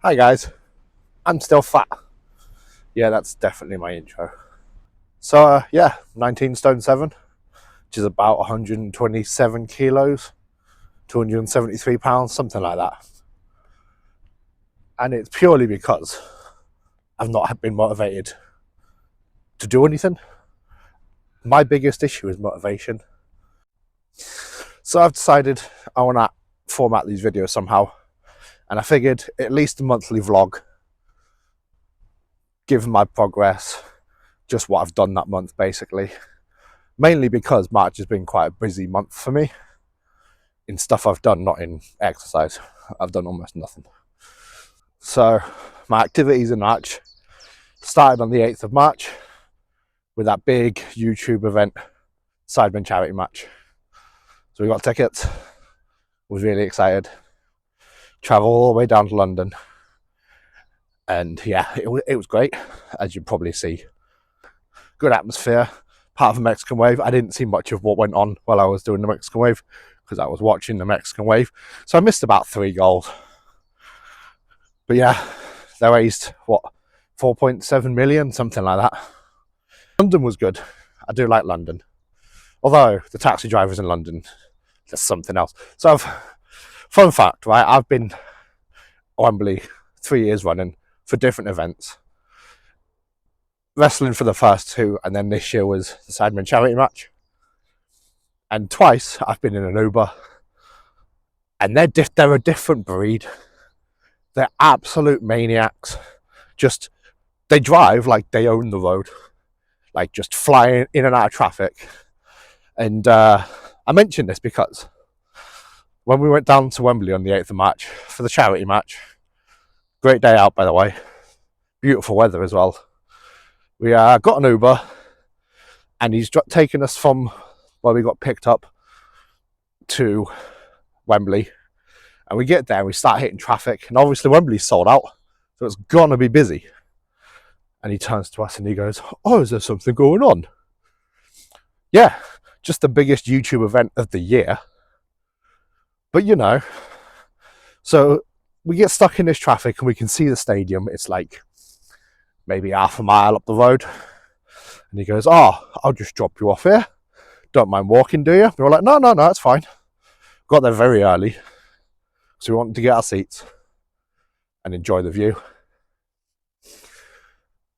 Hi guys, I'm still fat. Yeah, that's definitely my intro. So yeah, 19 stone 7, which is about 127 kilos, 273 pounds, something like that. And it's purely because I've not been motivated to do anything. My biggest issue is motivation. So I've decided I want to format these videos somehow. And I figured at least a monthly vlog, given my progress, just what I've done that month basically. Mainly because March has been quite a busy month for me in stuff I've done, not in exercise. I've done almost nothing. So my activities in March started on the 8th of March with that big YouTube event, Sidemen charity match. So we got tickets, was really excited. Travel all the way down to London. And yeah, it was great, as you probably see. Good atmosphere, part of the Mexican wave. I didn't see much of what went on while I was doing the Mexican wave because I was watching the Mexican wave. So I missed about 3 goals. But yeah, they raised, what, 4.7 million, something like that. London was good. I do like London. Although the taxi drivers in London, that's something else. So fun fact, right? I've been Wembley 3 years running for different events. Wrestling for the first 2, and then this year was the Sidemen charity match. And twice I've been in an Uber, and they're a different breed. They're absolute maniacs. Just, they drive like they own the road, like just flying in and out of traffic. And I mentioned this because when we went down to Wembley on the 8th of March for the charity match, great day out by the way, beautiful weather as well, we got an Uber and he's taken us from where we got picked up to Wembley, and we get there and we start hitting traffic, and obviously Wembley's sold out, so it's gonna be busy. And he turns to us and he goes, "Oh, is there something going on?" Yeah, just the biggest YouTube event of the year. But you know, so we get stuck in this traffic and we can see the stadium. It's like maybe half a mile up the road. And he goes, "Oh, I'll just drop you off here. Don't mind walking, do you?" We were like, no, it's fine. Got there very early, so we wanted to get our seats and enjoy the view.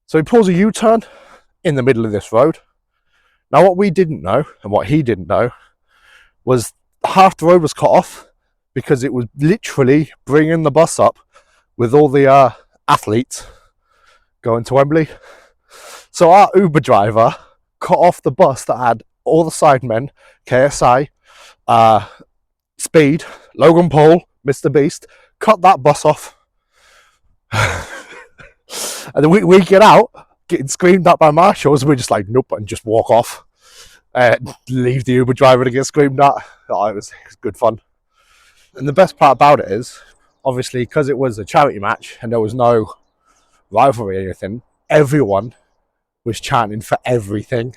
So he pulls a U-turn in the middle of this road. Now what we didn't know, and what he didn't know, was half the road was cut off because it was literally bringing the bus up with all the athletes going to Wembley. So our Uber driver cut off the bus that had all the Sidemen, KSI, Speed, Logan Paul, Mr. Beast, cut that bus off. And then we get out, getting screamed at by marshals, and we're just like, nope, and just walk off. Leave the Uber driver to get screamed at. Oh, it was good fun. And the best part about it is, obviously, because it was a charity match and there was no rivalry or anything, everyone was chanting for everything.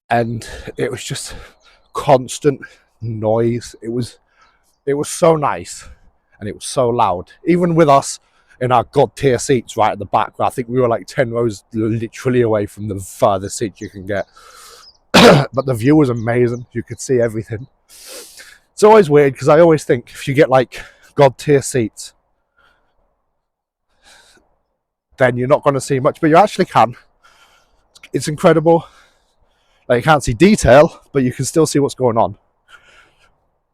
And it was just constant noise. It was so nice, and it was so loud. Even with us in our god tier seats right at the back, where I think we were like 10 rows literally away from the furthest seat you can get. But the view was amazing. You could see everything. It's always weird because I always think if you get like god tier seats, then you're not going to see much, but you actually can. It's incredible. Like, you can't see detail, but you can still see what's going on.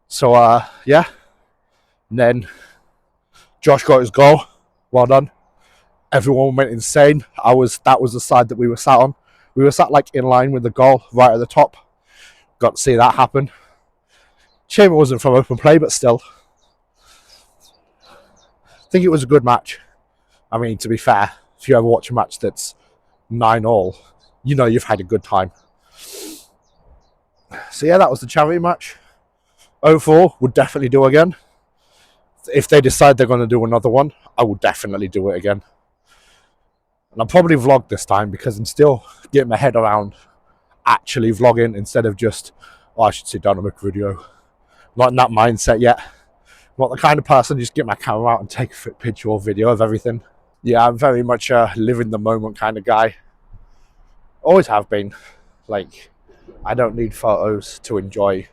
So yeah, and then Josh got his goal. Well done. Everyone went insane. That was the side that we were sat on. We were sat like in line with the goal right at the top. Got to see that happen. Shame it wasn't from open play, but still, I think it was a good match. I mean, to be fair, if you ever watch a match that's 9-all, you know you've had a good time. So yeah, that was the charity match. 04 would definitely do again. If they decide they're going to do another one, I will definitely do it again. And I'll probably vlog this time because I'm still getting my head around actually vlogging instead of just, oh, I should sit down and make a video. Not in that mindset yet. not the kind of person who just get my camera out and take a picture or video of everything. Yeah, I'm very much a live in the moment kind of guy. Always have been. Like, I don't need photos to enjoy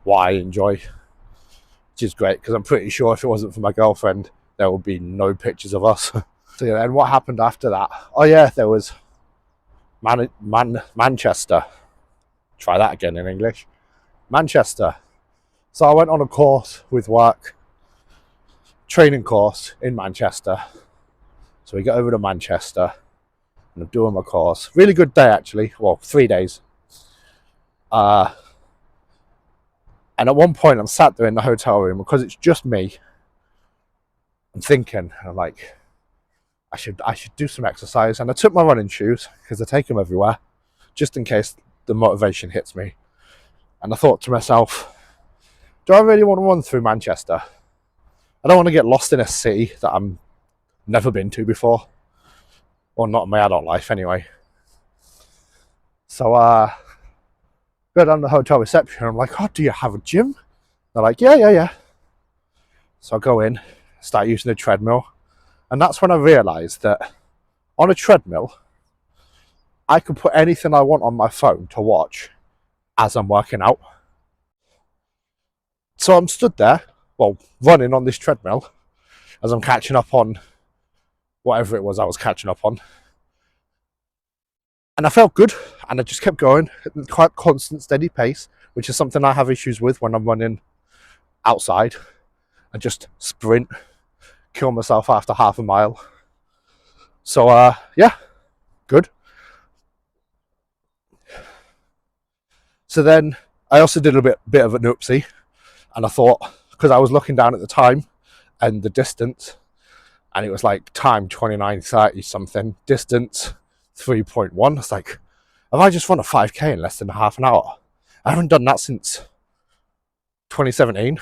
what I enjoy, which is great because I'm pretty sure if it wasn't for my girlfriend, there would be no pictures of us. So yeah, and what happened after that? Oh yeah, there was Manchester. Try that again in English. Manchester. So I went on a course with work, training course in Manchester. So we get over to Manchester and I'm doing my course. Really good day actually. Well, 3 days. And at one point I'm sat there in the hotel room because it's just me. I'm thinking, I'm like, I should do some exercise. And I took my running shoes because I take them everywhere, just in case the motivation hits me. And I thought to myself, do I really want to run through Manchester? I don't want to get lost in a city that I'm never been to before. Or not in my adult life anyway. So go down to the hotel reception and I'm like, oh, do you have a gym? They're like, yeah. So I go in, start using the treadmill. And that's when I realised that on a treadmill, I can put anything I want on my phone to watch as I'm working out. So I'm stood there, well, running on this treadmill as I'm catching up on whatever it was I was catching up on. And I felt good, and I just kept going at quite constant, steady pace, which is something I have issues with when I'm running outside. I just sprint, kill myself after half a mile. So, yeah, good. So then I also did a bit of an oopsie, and I thought, because I was looking down at the time and the distance, and it was like time 29:30 something, distance 3.1. It's like, have I just run a 5k in less than half an hour? I haven't done that since 2017.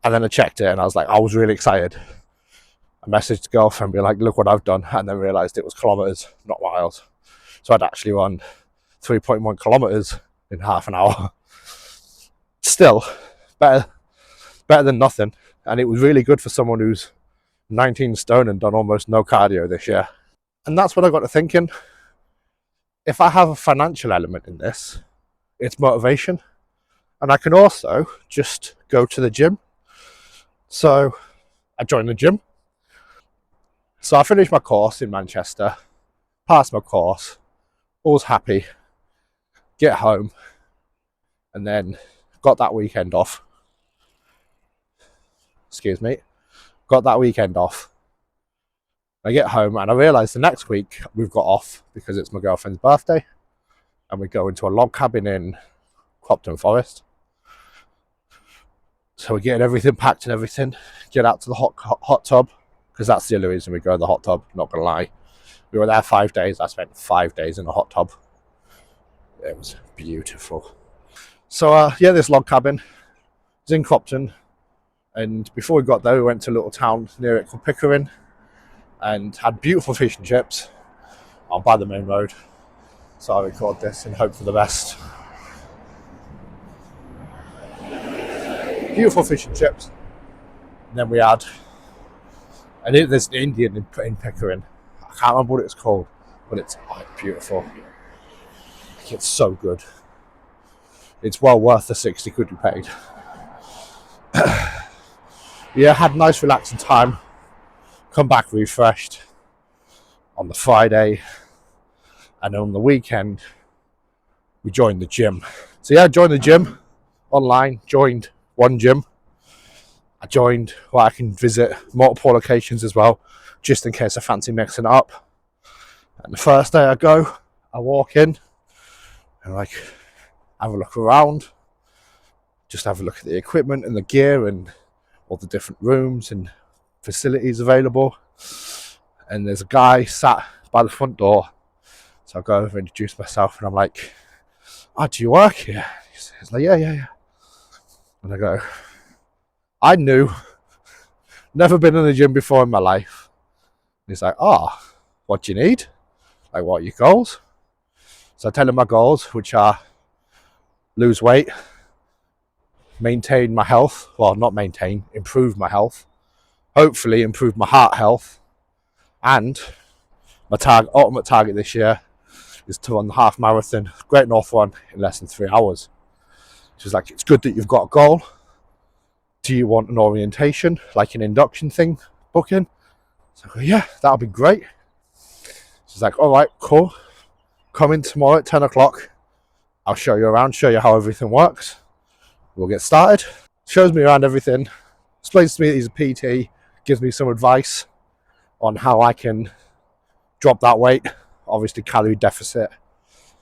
And then I checked it and I was like, I was really excited. I messaged the girlfriend, be like, look what I've done, and then realised it was kilometres, not miles. So I'd actually run 3.1 kilometres in half an hour. Still, better than nothing. And it was really good for someone who's 19 stone and done almost no cardio this year. And that's what I got to thinking. If I have a financial element in this, it's motivation. And I can also just go to the gym. So I joined the gym. So I finished my course in Manchester, passed my course, all happy, get home, and then got that weekend off. Got that weekend off. I get home and I realise the next week we've got off because it's my girlfriend's birthday and we go into a log cabin in Cropton Forest. So we're getting everything packed and everything, get out to the hot tub, because that's the only reason we go to the hot tub, not going to lie. We were there 5 days. I spent 5 days in the hot tub. It was beautiful. So yeah, this log cabin is in Cropton. And before we got there, we went to a little town near it called Pickering and had beautiful fish and chips by the main road. So I record this and hope for the best. Beautiful fish and chips. And then we had, and there's an Indian in Pickering. I can't remember what it's called, but it's beautiful. It's so good. It's well worth the 60 quid we paid. Yeah, had a nice relaxing time. Come back refreshed on the Friday, and on the weekend we joined the gym. So yeah, I joined the gym online, joined one gym. I joined where I can visit multiple locations as well, just in case I fancy mixing it up. And the first day I go, I walk in and like have a look around, just have a look at the equipment and the gear and all the different rooms and facilities available. And there's a guy sat by the front door. So I go over and introduce myself and I'm like, oh, do you work here? He's like, yeah. And I go, I knew, never been in the gym before in my life. And he's like, oh, what do you need? Like, what are your goals? So I tell him my goals, which are lose weight, maintain my health. Well, not maintain, improve my health. Hopefully improve my heart health. And my ultimate target this year is to run the half marathon, Great North Run, in less than 3 hours. She's like, it's good that you've got a goal. Do you want an orientation, like an induction thing, booking? So I go, yeah, that'll be great. She's like, all right, cool. Come in tomorrow at 10 o'clock. I'll show you around, show you how everything works. We'll get started. Shows me around everything. Explains to me that he's a PT. Gives me some advice on how I can drop that weight. Obviously, calorie deficit.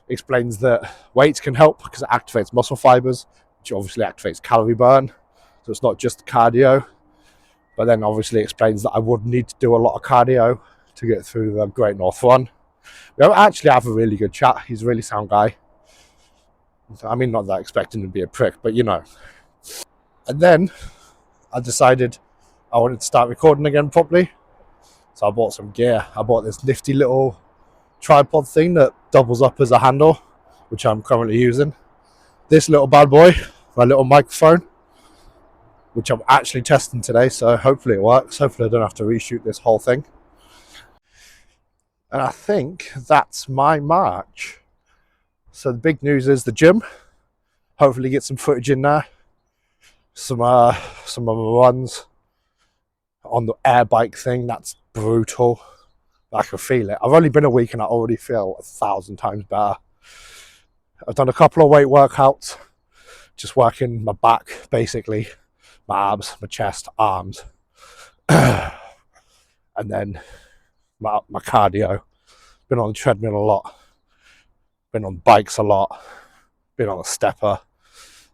Explains that weights can help because it activates muscle fibers, which obviously activates calorie burn. So it's not just cardio. But then obviously explains that I would need to do a lot of cardio to get through the Great North Run. We actually have a really good chat. He's a really sound guy. I mean, not that I expect him to be a prick, but you know. And then I decided I wanted to start recording again properly. So I bought some gear. I bought this nifty little tripod thing that doubles up as a handle, which I'm currently using. This little bad boy, my little microphone, which I'm actually testing today, so hopefully it works. Hopefully I don't have to reshoot this whole thing. And I think that's my March. So the big news is the gym. Hopefully get some footage in there. Some of my runs on the air bike thing. That's brutal. I can feel it. I've only been a week and I already feel 1,000 times better. I've done a couple of weight workouts, just working my back, basically, my abs, my chest, arms, and then my cardio. Been on the treadmill a lot, been on bikes a lot, been on a stepper.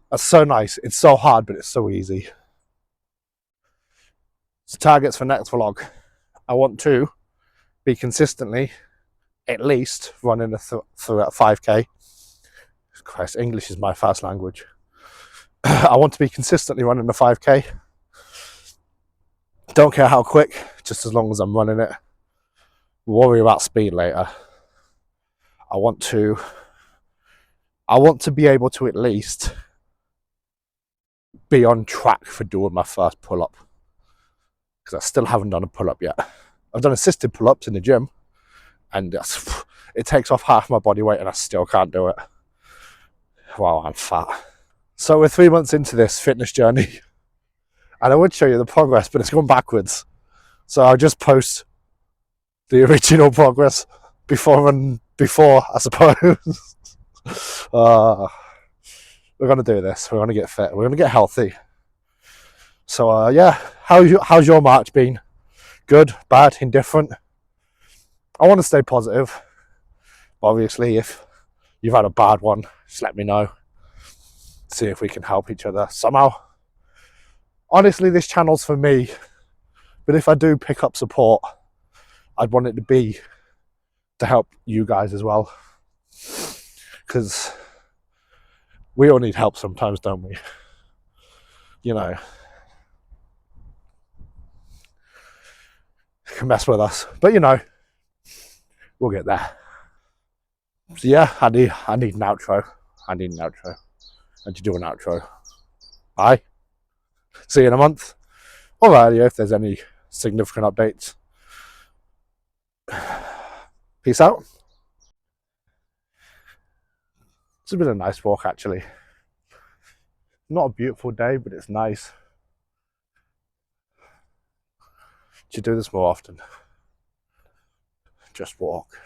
That's so nice. It's so hard, but it's so easy. So targets for next vlog. I want to be consistently at least running through at 5k. Christ, English is my first language. I want to be consistently running the 5k. Don't care how quick, just as long as I'm running it. Worry about speed later. I want to be able to at least be on track for doing my first pull-up, because I still haven't done a pull-up yet. I've done assisted pull-ups in the gym, and it takes off half my body weight, and I still can't do it. Wow, I'm fat. So we're 3 months into this fitness journey, and I would show you the progress, but it's gone backwards. So I'll just post the original progress before, I suppose. We're going to do this. We're going to get fit. We're going to get healthy. So, yeah. How's your March been? Good? Bad? Indifferent? I want to stay positive. But obviously, if you've had a bad one, just let me know. See if we can help each other somehow. Honestly, this channel's for me. But if I do pick up support, I'd want it to be to help you guys as well. Because we all need help sometimes, don't we? You know. Can mess with us. But you know, we'll get there. So yeah, I need an outro. I need to do an outro. Bye. See you in a month. Or earlier if there's any significant updates. Peace out. It's been a nice walk actually. Not a beautiful day, but it's nice. Should do this more often. Just walk.